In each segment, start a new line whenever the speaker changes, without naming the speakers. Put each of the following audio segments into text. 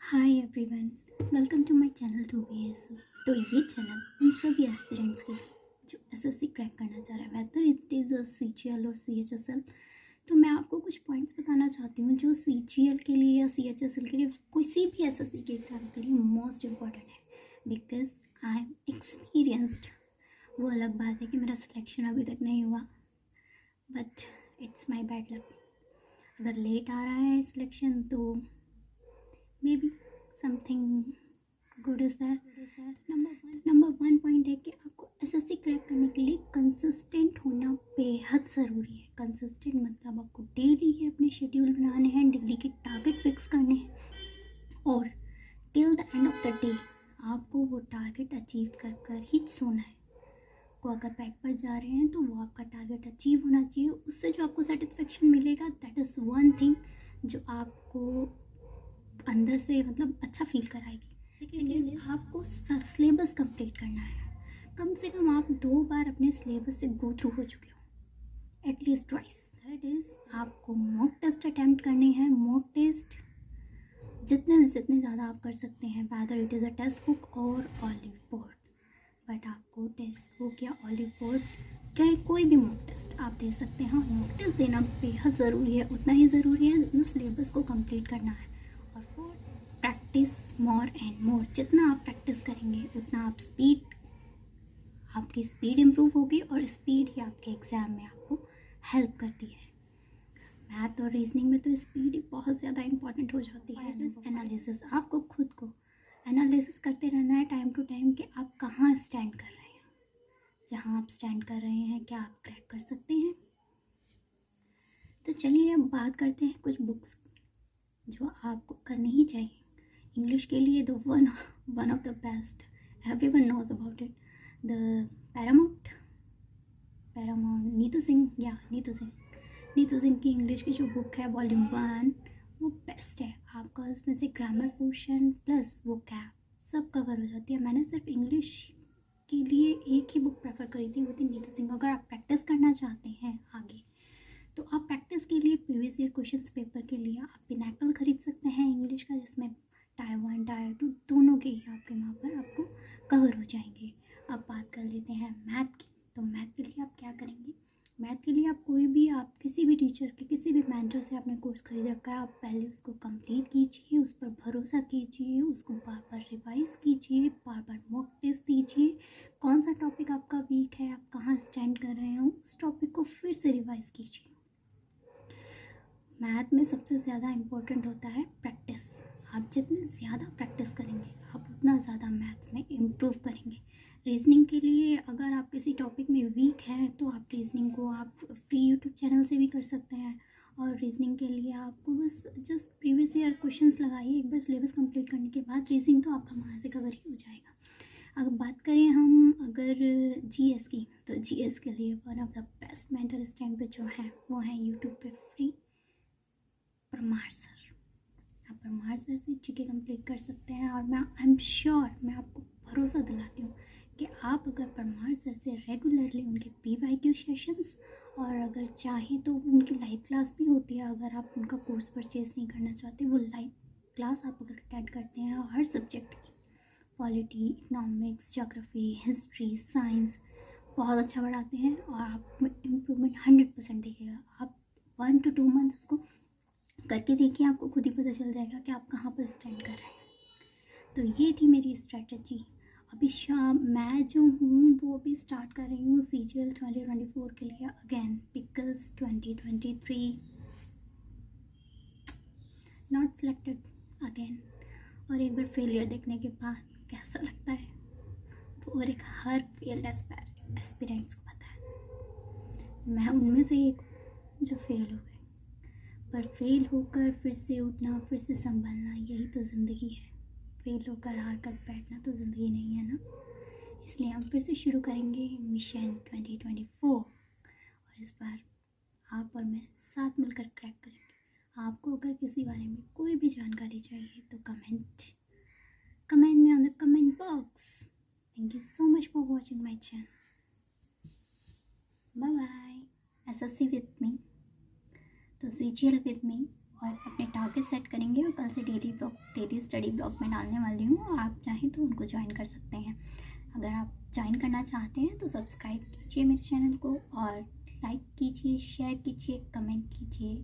Hi everyone, welcome to my channel 2BS। तो ये channel उन सभी एस्पिरेंट्स के लिए जो एसएससी क्रैक करना चाह रहा है, whether it is a CGL और सीएचएसएल। तो मैं आपको कुछ पॉइंट्स बताना चाहती हूँ जो सीजीएल के लिए या सीएचएसएल के लिए, किसी भी एसएससी के एग्ज़ाम के लिए मोस्ट इम्पॉर्टेंट है। Because I am experienced. वो अलग बात है कि मेरा सिलेक्शन अभी तक नहीं हुआ, but it's my bad luck. अगर लेट आ रहा है सिलेक्शन तो may be something good is that. Number one point है कि आपको एसएससी क्रैक करने के लिए कंसिस्टेंट होना बेहद ज़रूरी है। कंसिस्टेंट मतलब आपको डेली के अपने शेड्यूल बनाने हैं, डेली के टारगेट फिक्स करने हैं और till the end of the day आपको वो टारगेट अचीव कर कर ही सोना है। को अगर बैक पर जा रहे हैं तो वो आपका टारगेट अचीव होना चाहिए। उससे जो आपको सेटिस्फेक्शन मिलेगा, दैट इज़ वन थिंग जो आपको अंदर से मतलब अच्छा फील कराएगी। सेकेंड इज आपको सिलेबस कंप्लीट करना है। कम से कम आप 2 बार अपने सिलेबस से गो थ्रू हो चुके हो, एटलीस्ट ट्वाइस। थर्ड इज आपको मॉक टेस्ट अटैम्प्ट करने हैं। मॉक टेस्ट जितने जितने ज़्यादा आप कर सकते हैं, weather it is a text book और ऑलिव बोर्ड। बट आपको टेक्स्ट बुक या ऑलिव बोर्ड क्या कोई भी मॉक टेस्ट आप दे सकते हैं। मॉक टेस्ट देना बेहद ज़रूरी है, उतना ही ज़रूरी है जितना सिलेबस को कंप्लीट करना है। और fourth, practice more and more. जितना आप प्रैक्टिस करेंगे उतना आपकी स्पीड इम्प्रूव होगी और स्पीड ही आपके एग्ज़ाम में आपको हेल्प करती है। मैथ और रीजनिंग में तो स्पीड बहुत ज़्यादा इंपॉर्टेंट हो जाती है। एनालिसिस, आपको खुद को एनालिसिस करते रहना है टाइम टू टाइम कि आप कहाँ स्टैंड कर रहे हैं। जहाँ आप स्टैंड कर रहे हैं क्या आप क्रैक कर सकते हैं? तो चलिए अब बात करते हैं कुछ बुक्स जो आपको करनी ही चाहिए। इंग्लिश के लिए the one of the best, everyone knows about it, the Paramount Neetu Singh की इंग्लिश की जो बुक है वॉल्यूम 1, वो बेस्ट है। आपका उसमें से ग्रामर पोर्शन प्लस वो कैप सब कवर हो जाती है। मैंने सिर्फ इंग्लिश के लिए एक ही बुक प्रेफर करी थी, वो थी नीतू सिंह। अगर आप प्रैक्टिस करना चाहते हैं आगे तो आप प्रैक्टिस के लिए प्रीवियस ईयर क्वेश्चंस पेपर के लिए आप पिनाकल खरीद सकते हैं इंग्लिश का, जिसमें टायर 1 टायर 2 दोनों के ही आपके वहाँ पर आपको कवर हो जाएंगे। अब बात कर लेते हैं मैथ की। तो मैथ के लिए आप क्या करेंगे? मैथ के लिए आप आप किसी भी टीचर के, किसी भी मेंटर से आपने कोर्स खरीद रखा है, आप पहले उसको कंप्लीट कीजिए, उस पर भरोसा कीजिए, उसको बार बार रिवाइज कीजिए, बार बार मॉक टेस्ट दीजिए। कौन सा टॉपिक आपका वीक है, आप कहाँ स्टैंड कर रहे हो, उस टॉपिक को फिर से रिवाइज कीजिए। मैथ में सबसे ज़्यादा इम्पोर्टेंट होता है प्रैक्टिस। आप जितनी ज़्यादा प्रैक्टिस करेंगे आप उतना ज़्यादा मैथ्स में इम्प्रूव करेंगे। रीजनिंग के लिए अगर आप किसी टॉपिक में वीक हैं तो आप रीजनिंग को आप फ्री यूट्यूब चैनल से भी कर सकते हैं। और रीजनिंग के लिए आपको बस जस्ट प्रीवियस ईयर क्वेश्चंस लगाइए एक बार सिलेबस कंप्लीट करने के बाद, रीजनिंग तो आपका वहाँ से कवर ही हो जाएगा। अगर बात करें हम अगर जीएस की, तो जीएस के लिए one of the best mentor इस टाइम पे जो है वो है यूट्यूब पे फ्री परमार सर। आप परमार सर से जीके कंप्लीट कर सकते हैं। और मैं आई एम श्योर, मैं आपको भरोसा दिलाती हूँ कि आप अगर परमार सर से रेगुलरली उनके PYQ सेशंस और अगर चाहें तो उनकी लाइव क्लास भी होती है, अगर आप उनका कोर्स परचेज़ नहीं करना चाहते, वो लाइव क्लास आप अगर अटेंड करते हैं हर सब्जेक्ट की, polity, economics, geography, history, science, बहुत अच्छा पढ़ाते हैं और आप में इम्प्रूवमेंट 100% दिखेगा। आप 1 to 2 मंथ्स उसको करके देखिए, आपको खुद ही पता चल जाएगा कि आप कहाँ पर स्टैंड कर रहे हैं। तो ये थी मेरी स्ट्रेटजी। अभी मैं जो हूँ वो अभी स्टार्ट कर रही हूँ CGL 2024 के लिए again, because 2023 not selected again. और एक बार फेलियर देखने के बाद कैसा लगता है वो और एक हर फेल्ड एस्पिरेंट्स को पता है। मैं उनमें से एक जो फेल हो गए, पर फेल होकर फिर से उठना, फिर से संभलना, यही तो ज़िंदगी है। फेल होकर हार कर बैठना तो ज़िंदगी नहीं है ना। इसलिए हम फिर से शुरू करेंगे मिशन 2024 और इस बार आप और मैं साथ मिलकर क्रैक करेंगे। आपको अगर किसी बारे में कोई भी जानकारी चाहिए तो कमेंट में on the comment box. Thank you so much for watching my channel. Bye bye. SSC with me तो CGL विथ मी और अपने टारगेट सेट करेंगे और कल से डेली स्टडी ब्लॉग में डालने वाली हूँ। आप चाहें तो उनको ज्वाइन कर सकते हैं। अगर आप ज्वाइन करना चाहते हैं तो सब्सक्राइब कीजिए मेरे चैनल को और लाइक कीजिए, शेयर कीजिए, कमेंट कीजिए।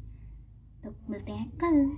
तो मिलते हैं कल।